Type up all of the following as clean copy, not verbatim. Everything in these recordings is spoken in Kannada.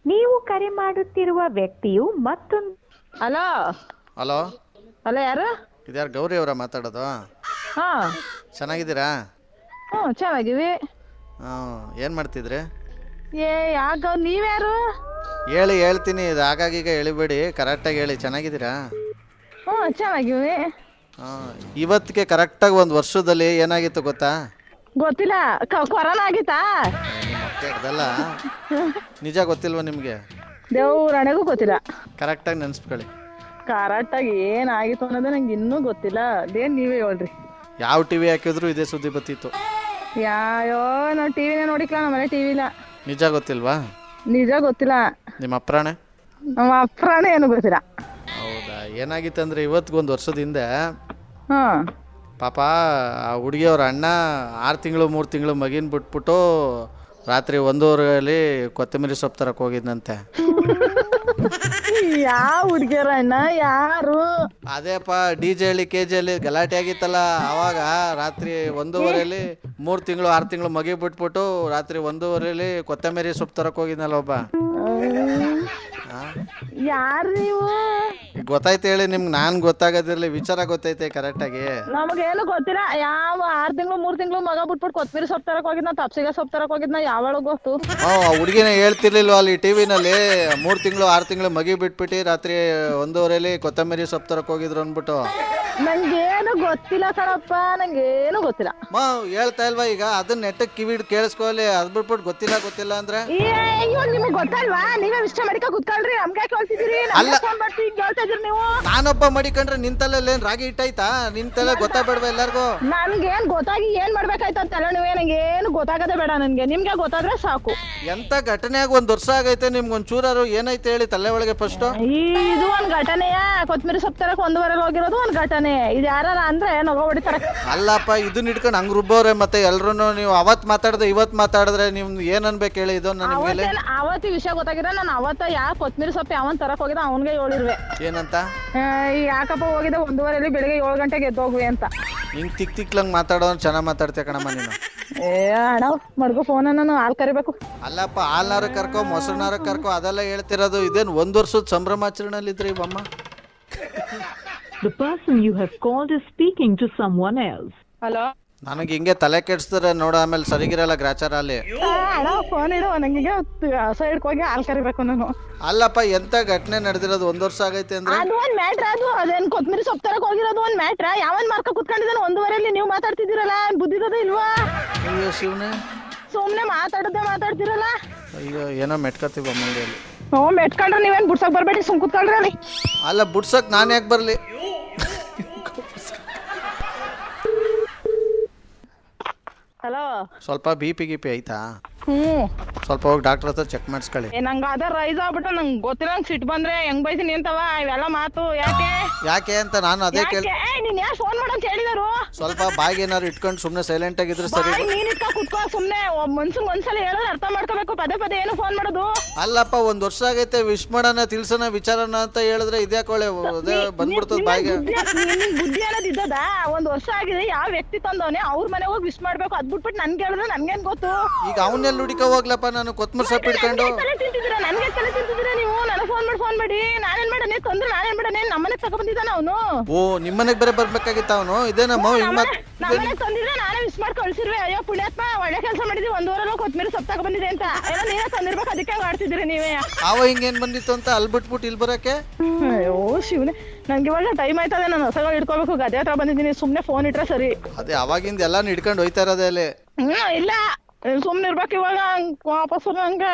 ನೀವು ಕರೆ ಮಾಡುತ್ತಿರುವ ವ್ಯಕ್ತಿಯು ಮತ್ತೊಂದು. ಹಲೋ ಹಲೋ ಹಲೋ, ಯಾರು? ಇದ್ಯಾರು ಗೌರಿ ಅವರ ಮಾತಾಡೋದು? ಹಾಂ ಚೆನ್ನಾಗಿದ್ದೀರಾ? ಹ್ಞೂ ಚೆನ್ನಾಗಿವಿ. ಏನು ಮಾಡ್ತಿದ್ರಿ? ಯಾಕ ನೀವ್ಯಾರು? ಹೇಳ್ತೀನಿ, ಇದು ಆಗಾಗೀಗ ಹೇಳಿಬೇಡಿ, ಕರೆಕ್ಟಾಗಿ ಹೇಳಿ. ಚೆನ್ನಾಗಿದ್ದೀರಾ? ಹ್ಞೂ ಚೆನ್ನಾಗಿವಿ. ಇವತ್ತಿಗೆ ಕರೆಕ್ಟಾಗಿ ಒಂದು ವರ್ಷದಲ್ಲಿ ಏನಾಗಿತ್ತು ಗೊತ್ತಾ? ಗೊತ್ತಿಲ್ಲ. ಕೊರೋನಾ ಆಗಿತ್ತಾ? ಅದೆಲ್ಲ ನಿಜ ಗೊತ್ತಿಲ್ವಾ ನಿಮಗೆ? ದೇವ್ರಣೆಗೂ ಗೊತ್ತಿಲ್ಲ. ಕರೆಕ್ಟಾಗಿ ನೆನೆಸ್ಕೊಳ್ಳಿ. ಕರೆಕ್ಟಾಗಿ ಏನಾಗಿತ್ತು ಅನ್ನೋದು ನಂಗೆ ಇನ್ನೂ ಗೊತ್ತಿಲ್ಲ. ಅದೇನು ನೀವೇ ಹೇಳ್ರಿ. ಯಾವ ಟಿವಿ ಹಾಕಿದ್ರು ಇದೇ ಸುದ್ದಿ ಬತ್ತಿತ್ತು. ಯಾಯೋ ನಾವು ಟಿವಿನೇ ನೋಡಿಕ್ಲ, ನಮ್ಮ ಮನೆ ಟಿವಿ ಇಲ್ಲ. ನಿಜ ಗೊತ್ತಿಲ್ವಾ? ನಿಜ ಗೊತ್ತಿಲ್ಲ. ನಿಮ್ಮ ಅಪ್ರಾಣೆ? ನಮ್ಮ ಅಪ್ರಾಣೆ ಏನು ಗೊತ್ತಿಲ್ಲ. ಹೌದಾ? ಏನಾಗಿತ್ತಂದ್ರೆ ಇವತ್ತಿಗೊಂದು ವರ್ಷದ ಹಿಂದೆ ಹಾಂ ಪಾಪ ಆ ಹುಡುಗಿಯವ್ರ ಅಣ್ಣ 6 ತಿಂಗಳು 3 ತಿಂಗಳು ಮಗಿನ ಬಿಟ್ಬಿಟ್ಟು ರಾತ್ರಿ 1:30 ಕೊತ್ತಂಬರಿ ಸೊಪ್ಪು ತರಕ್ಕೆ ಹೋಗಿದ್ನಂತೆ. ಯಾವ ಹುಡುಗಿಯರ ಅಣ್ಣ? ಯಾರು? ಅದೇಪ್ಪ DJ ಹಳ್ಳಿ KG ಹಳ್ಳಿ ಗಲಾಟೆ ಆಗಿತ್ತಲ್ಲ, ಆವಾಗ ರಾತ್ರಿ 1:30 3 ತಿಂಗಳು 6 ತಿಂಗಳು ಮಗಿ ಬಿಟ್ಬಿಟ್ಟು ರಾತ್ರಿ 1:30 ಕೊತ್ತಂಬರಿ ಸೊಪ್ಪು ತರಕ್ಕೆ ಹೋಗಿದ್ನಲ್ಲ ಒಬ್ಬ. ಯಾರು ನೀವು? ಗೊತ್ತಾಯ್ತು ಹೇಳಿ ನಿಮ್ಗೆ. ನಾನು ಗೊತ್ತಾಗೋದಿರಲಿ, ವಿಚಾರ ಗೊತ್ತೈತೆ ಕರೆಕ್ಟಾಗಿ? ನಮಗೇನು ಗೊತ್ತಿಲ್ಲ. ಯಾವ 6 ತಿಂಗಳು 3 ತಿಂಗಳು ಮಗ ಬಿಟ್ಬಿಟ್ಟು ಕೊತ್ತಂಬರಿ ಸೊಪ್ಪು ತರಕ್ ಹೋಗಿದ್ನ, ತಪ್ಸಿಗೆ ಸೊಪ್ಪು ತರಕ್ ಹೋಗಿದ್ನ, ಯಾವಾಗ ಗೊತ್ತು? ಹುಡುಗಿನ ಹೇಳ್ತಿರ್ಲಿಲ್ವ ಅಲ್ಲಿ ಟಿವಿನಲ್ಲಿ 3 ತಿಂಗಳು 6 ತಿಂಗಳು ಮಗಿ ಬಿಟ್ಬಿಟ್ಟು ರಾತ್ರಿ 1:30 ಕೊತ್ತಂಬರಿ ಸೊಪ್ಪು ತರಕ್ ಹೋಗಿದ್ರು ಅಂದ್ಬಿಟ್ಟು. ನಂಗೇನು ಗೊತ್ತಿಲ್ಲ ಕಣಪ್ಪ, ನಂಗೇನು ಗೊತ್ತಿಲ್ಲ. ಹೇಳ್ತಾ ಇಲ್ವಾ ಈಗ? ಅದನ್ನ ನೆಟ್ಟಕ್ಕೆ ಕಿವಿಡ್ ಕೇಳಿಸ್ಕೊಳ್ಳಿ. ಅದ್ ಬಿಟ್ಬಿಟ್ಟು ಗೊತ್ತಿಲ್ಲ ಅಂದ್ರೆ ಇವಾಗ ನಿಮ್ಗೆ ಗೊತ್ತಲ್ವಾ? ನೀವೇ ವಿಷಯ ಮಾಡಿಕ ಕುತ್ಕೊಳ್ರಿ, ನಮ್ಗೆ ಕೇಳ್ತಿದ್ದೀರಿ. ನೀವು ನಾನೊಬ್ಬ ಮಡಿಕೊಂಡ್ರೆ ನಿಂತಲ್ಲೇನ್ ರಾಗಿ ಇಟ್ಟಾಯ್ತಾ? ನಿಂತಲ್ಲೇ ಗೊತ್ತಾಗ್ಬೇಡ್ವಾ ಎಲ್ಲಾರ್ಗು? ನನ್ಗೇನ್ ಗೊತ್ತಾಗಿ ಏನ್ ಮಾಡ್ಬೇಕಾಯ್ತು ಅಂತಲ್ಲ ನೀವೇ. ನಂಗೇನು ಗೊತ್ತಾಗದೆ ಬೇಡ ನನ್ಗೆ, ನಿಮ್ಗೆ ಗೊತ್ತಾದ್ರೆ ಸಾಕು. ಎಂತ ಘಟನೆಯಾಗ 1 ವರ್ಷ ಆಗೈತೆ. ನಿಮ್ಗೊಂದ್ ಚೂರಾರು ಏನೈತೆ ಹೇಳಿ ತಲೆ ಒಳಗೆ ಫಸ್ಟ್. ಇದು ಒಂದ್ ಘಟನೆಯ? ಕೊತ್ತಂಬರಿ ಸೊಪ್ಪು ತರಕ್ 1:30 ಹೋಗಿರೋದು ಒಂದ್ ಘಟನೆ. ಇದು ಯಾರ ಅಂದ್ರೆ ನಗ ಹೊಡಿತಾರ. ಅಲ್ಲಪ್ಪ, ಇದನ್ನ ಇಟ್ಕೊಂಡು ಹಂಗ್ ರುಬ್ಬೋರೆ ಮತ್ತೆ ಎಲ್ರು. ನೀವು ಅವತ್ ಮಾತಾಡ್ದೆ ಇವತ್ ಮಾತಾಡಿದ್ರೆ ನಿಮ್ ಏನ್ ಅನ್ಬೇಕು ಹೇಳಿ? ಇದು ನನಗೆ ಅವತ್ತಿ ವಿಷಯ ಗೊತ್ತಾಗಿದ್ರೆ ನಾನು ಅವತ್ತ ಯಾಕೆ ಕೊತ್ತಂಬರಿ ಸೊಪ್ಪು ಯಾವನ್ ತರಕ್ ಹೋಗಿದ ಅವನ್ಗೆ ಹೇಳಿರ್ವೆ. ಏನಂತ? ಯಾಕಪ್ಪ ಹೋಗಿದ್ದೆ 1:30 ಬೆಳಿಗ್ಗೆ 7 ಗಂಟೆಗೆ ಎದ್ದೋಗ್ವಿ ಅಂತ. ಹಿಂಗ್ ತಿಕ್ಲಂಗ್ ಮಾತಾಡೋನ್ ಚೆನ್ನಾಗ್ ಮಾತಾಡ್ತೀಯ ಕಣಮ್ಮ ನೀನು. ಅಣ್ಣ ಮಡ್ಗು ಫೋನ್ ನಾನು ಹಾಲು ಕರಿಬೇಕು. ಅಲ್ಲಪ್ಪ, ಹಾಲ್ನಾರ ಕರ್ಕೊ ಮೊಸರನಾರ ಕರ್ಕೊ ಅದೆಲ್ಲ ಹೇಳ್ತಿರೋದು. ಇದೇನು 1 ವರ್ಷದ ಸಂಭ್ರಮಾಚರಣೆಲಿದ್ರಿ ಬಮ್ಮ? The person you have called is speaking to someone else. Hello, ನನಗೆ ಹಿಂಗೆ ತಲೆ ಕೆಡ್ಸ್ತಾರೆ ನೋಡು, ಆಮೇಲೆ ಸರಿಗಿರಲ್ಲ ಗ್ರಾಚಾರ ಅಲ್ಲಿ. ಅಣ್ಣ ಫೋನ್ ಇಡು, ನಂಗೆ ಸೈಡ್ಗೆ ಹೋಗಿ ಹಾಲು ಕರಿಬೇಕು ನಾನು. ಅಲ್ಲಪ್ಪ, ಎಂತ ಘಟನೆ ನಡೆದಿರೋದು? 1 ವರ್ಷ ಆಗೈತೆ ಅಂದ್ರೆ ಅದು ಒಂದ್ ಮ್ಯಾಟ್ರ. ಅದು ಅದೇನ್ ಕೊತ್ತಂಬರಿ ಸೊಪ್ಪು ತರಕ್ ಹೋಗಿರೋದು ಒಂದ್ ಮ್ಯಾಟ್ರ. ಯಾವನ್ ಮಾರ್ಕ ಕುತ್ಕೊಂಡಿದ್ದಾನೆ 1:30 ನೀವು ಮಾತಾಡ್ತಿದ್ದೀರಲ್ಲ, ಬುದ್ಧಿರೋದು ಇಲ್ವಾ? ಅಯ್ಯೋ ಶಿವನೇ, ಸುಮ್ನೆ ಮಾತಾಡ್ತಿರಲ್ಲ. ಅಯ್ಯೋ ಏನೋ ಮೆಟ್ಕತ್ತೀವಿ ಬಮ್ಮಂಗಲ್ಲಿ. ಹ್ಞೂ ಮೆಟ್ಕೊಂಡ್ರೆ ನೀವೇನ್ ಬಿಡ್ಸಕ್ ಬರ್ಬೇಡಿ, ಸುಮ್ ಕುತ್ಕೊಳ್ರಿ ಅಲ್ಲಿ. ಅಲ್ಲ, ಬುಡ್ಸಕ್ ನಾನು ಯಾಕೆ ಬರ್ಲಿ? ಹಲೋ, ಸ್ವಲ್ಪ BP ಗಿಪಿ ಐತಾ? ಹ್ಮ್ ಸ್ವಲ್ಪ ಹೋಗಿ ಡಾಕ್ಟರ್ ಹತ್ರ ಚೆಕ್ ಮಾಡಿಸ್ಕೊಳ್ಳಿ. ನಂಗ ಅದ ರೈಸ್ ಆಗ್ಬಿಟ್ಟು ನಂಗೆ ಗೊತ್ತಿಲ್ಲ. ನಂಗೆ ಸಿಟ್ಟು ಬಂದ್ರೆ ಹೆಂಗ್ ಬೈತೀನಿ ಅಂತವ ಇವೆಲ್ಲ ಮಾತು. ಯಾಕೆ ಅಂತ ನಾನು ಅದೇ ನೀನ್ ಯಾರು ಫೋನ್ ಮಾಡಂತ ಹೇಳಿದಾರು? ಸ್ವಲ್ಪ ಬಾಯಿಗೆ ಏನಾರು ಇಟ್ಕೊಂಡು ಸುಮ್ಮನೆ ಸೈಲೆಂಟ್ ಆಗಿದ್ರೆ ಸರಿ. ನೀನ್ ಇಟ್ಕೊ ಕುತ್ಕೋ ಸುಮ್ನೆ. ಮನ್ಸಂಗ್ ಒಂದ್ಸಲ ಹೇಳೋದು ಅರ್ಥ ಮಾಡ್ಕೋಬೇಕು. ಪದೇ ಏನು ಫೋನ್ ಮಾಡೋದು? ಅಲ್ಲಪ್ಪ, 1 ವರ್ಷ ಆಗೈತೆ, ವಿಶ್ ಮಾಡೋಣ, ತಿಳ್ಸೋಣ, ವಿಚಾರನ ಅಂತ ಹೇಳಿದ್ರೆ ಇದ್ಯಾಕೊಳ್ಳೆ ಬಂದ್ಬಿಡ್ತದ ಬಾಯಿಗೆ. ಬುದ್ಧಿ ಅನ್ನೋದು ಇದ್ದದ? 1 ವರ್ಷ ಆಗಿದೆ, ಯಾವ ವ್ಯಕ್ತಿ ತಂದವನೇ ಅವ್ರ ಮನೆ ಹೋಗಿ ವಿಶ್ ಮಾಡ್ಬೇಕು. ಅದ್ ಬಿಟ್ಬಿಟ್ಟು ನನ್ಗೆ ಹೇಳಿದ್ರೆ ನನ್ಗೇನ್ ಗೊತ್ತು? ಈಗ ಅವನ್ನೆಲ್ಲ ಹುಡುಕ ಹೋಗ್ಲಪ್ಪ, ನಾನು ಕೊತ್ತಂಬರಿ ಸೊಪ್ಪು ಇಟ್ಕೊಂಡು. ತಲೆ ತಿಂತಿದ್ದೀರಾ? ನನ್ಗೆ ತಲೆ ತಿಂತಿದ್ದೀರಾ ನೀವು? ನನಗೆ ಫೋನ್ ಮಾಡಿ ನಾನೇನ್ ಮಾಡನೆ ತೊಂದ್ರೆ? ನಾನೇನ್ ಮಾಡನೆ? ನಮ್ಮನೆ ತಗೊಂಡಿದ್ದಾನ ಅವನು. ಓ, ನಿಮ್ಮನೆಗೆ ಬೇರೆ ಬರ್ಬೇಕಾಗಿತ್ತ ಅವನು? ಇದೇನಮ್ಮ ನಮ್ಮನೆ ತಂದಿದ್ರೆ ನಾನೇ ವಿಶ್ ಮಾಡಿ ಕಳ್ಸಿರ್ವೆ. ಅಯ್ಯೋ ಪುಣ್ಯಾತ್ಮ, ಒಳ್ಳೆ ಕೆಲಸ ಮಾಡಿದ್ವಿ. 1:30 ಕೊತ್ತಂಬರಿ ಸೊಪ್ಪು ತಗೊಂಡಿದೆ ಅಂತ ಏನೋ ನೀವೇ ತಂದಿರ್ಬೇಕು. ಅದಕ್ಕೆ ಮಾಡ್ತಿದ್ದೀರಿ ನೀವೇ. ಅವ ಹಿಂಗೇನ್ ಬಂದಿತ್ತು ಅಂತ ಅಲ್ಲಿ ಬಿಟ್ಬಿಟ್ಟು ಇಲ್ಲಿ ಬರಕ್ಕೆ? ಅಯ್ಯೋ ಶಿವನೇ, ನಂಗೆ ಇವಾಗ ಟೈಮ್ ಆಯ್ತದೆ. ನಾನು ಹೊಸಗಳು ಇಟ್ಕೋಬೇಕು. ಗದ್ದೆ ಹತ್ರ ಬಂದಿದ್ದೀನಿ. ಸುಮ್ನೆ ಫೋನ್ ಇಟ್ರೆ ಸರಿ. ಅದೇ ಅವಾಗಿಂದ ಎಲ್ಲಾನು ಹಿಡ್ಕೊಂಡು ಹೋಯ್ತಾ ಇರೋದೇ ಅಲ್ಲಿ. ಇಲ್ಲ, ಸುಮ್ನೆ ಇರ್ಬೇಕು ಇವಾಗ. ವಾಪಸ್ ನಂಗೆ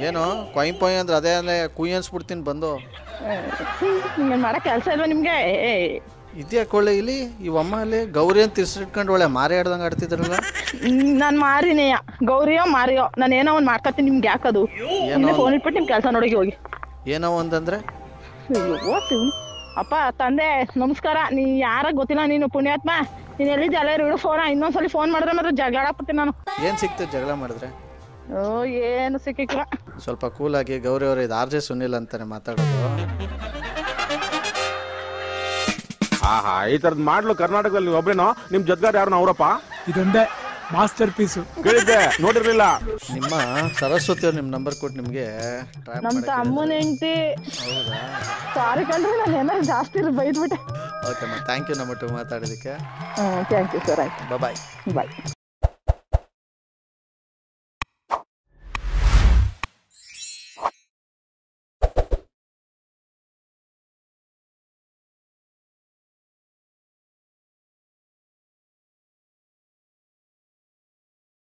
ಏನು ಕೊಯ್ ಅಂದ್ರೆ ಅದೇ ಅಲ್ಲೇ ಕುಯ್ ಅನ್ಸ್ಬಿಡ್ತೀನಿ ಬಂದು. ನಿಮ್ಗೇನ್ ಮಾಡಕ್ ಕೆಲಸ ಇಲ್ವಾ ನಿಮ್ಗೆ? ಇದ್ಯಾಕೊಳ್ಳೆ ಇಲ್ಲಿ ಇವಮ್ಮ ಅಲ್ಲಿ ಗೌರಿ ಅಂತ ತಿರ್ಸಿಟ್ಕೊಂಡು ಒಳ್ಳೆ ಮಾರಿ ಆಡ್ದಂಗೆ ಆಡ್ತಿದ್ರಲ್ಲ. ನಾನ್ ಮಾರಿನೇಯ ಗೌರಿಯೋ ಮಾರಿಯೋ ನಾನು ಏನೋ ಒಂದ್ ಮಾಡ್ಕೊತೀನಿ. ನಿಮ್ಗೆ ಯಾಕದು? ಫೋನ್ ಇಟ್ಬಿಟ್ಟು ನಿಮ್ ಕೆಲಸ ನೋಡಿಗೆ ಹೋಗಿ. ಏನೋ ಒಂದಂದ್ರೆ? ಅಪ್ಪ ತಂದೆ ನಮಸ್ಕಾರ. ನೀ ಯಾರ ಗೊತ್ತಿಲ್ಲ, ನೀನು ಪುಣ್ಯಾತ್ಮ. ನೀನ್ ಎಲ್ಲಿದ್ದೆ ಅಲ್ಲೇ ಇಡು ಫೋನ್. ಇನ್ನೊಂದ್ಸಲಿ ಫೋನ್ ಮಾಡಿದ್ರೆ ಮಾತ್ರ ಜಗಳ ಆಡ್ಬಿಡ್ತೀನಿ ನಾನು. ಏನ್ ಸಿಕ್ತದೆ ಜಗಳ ಮಾಡಿದ್ರೆ? ಏನು ಸಿಕ್ಕಿಲ್ಲ. ಸ್ವಲ್ಪ ಕೂಲ್ ಆಗಿ ಗೌರಿ ಅವ್ರ ಇದು RJ ಸುನಿಲ್ ಅಂತಾನೆ ಮಾತಾಡೋದು. ಈ ತರದ್ ಮಾಡ್ಲು ಕರ್ನಾಟಕದಲ್ಲಿ ನೀವು ಒಬ್ರೇನೋ? ನಿಮ್ ಜೊತೆಗಾರ ಯಾರು? ಅವರಪ್ಪ ಇದೊಂದೇ ಮಾಸ್ಟರ್ ಪೀಸು. ನೋಡಿರ್ಲಿಲ್ಲ. ನಿಮ್ಮ ಸರಸ್ವತಿ ಅವ್ರು ನಿಮ್ಮ ನಂಬರ್ ಕೊಟ್ಟು ನಿಮ್ಗೆ ನಮ್ ತಮ್ಮನ ಹೆಂಡತಿ. ಹೌದಾ? ಸಾರಿ ಕಂಡ್ರೆ ನಾನು ಏನಾದ್ರು ಜಾಸ್ತಿ ಬೈದ್ಬಿಟ್ಟೆ. ಓಕೆ ಥ್ಯಾಂಕ್ ಯು ನಮ್ಮ ಮಾತಾಡೋದಕ್ಕೆ. Thank you sir. ಆಯ್ತು ಬಾಯ್. ಬಾಯ್.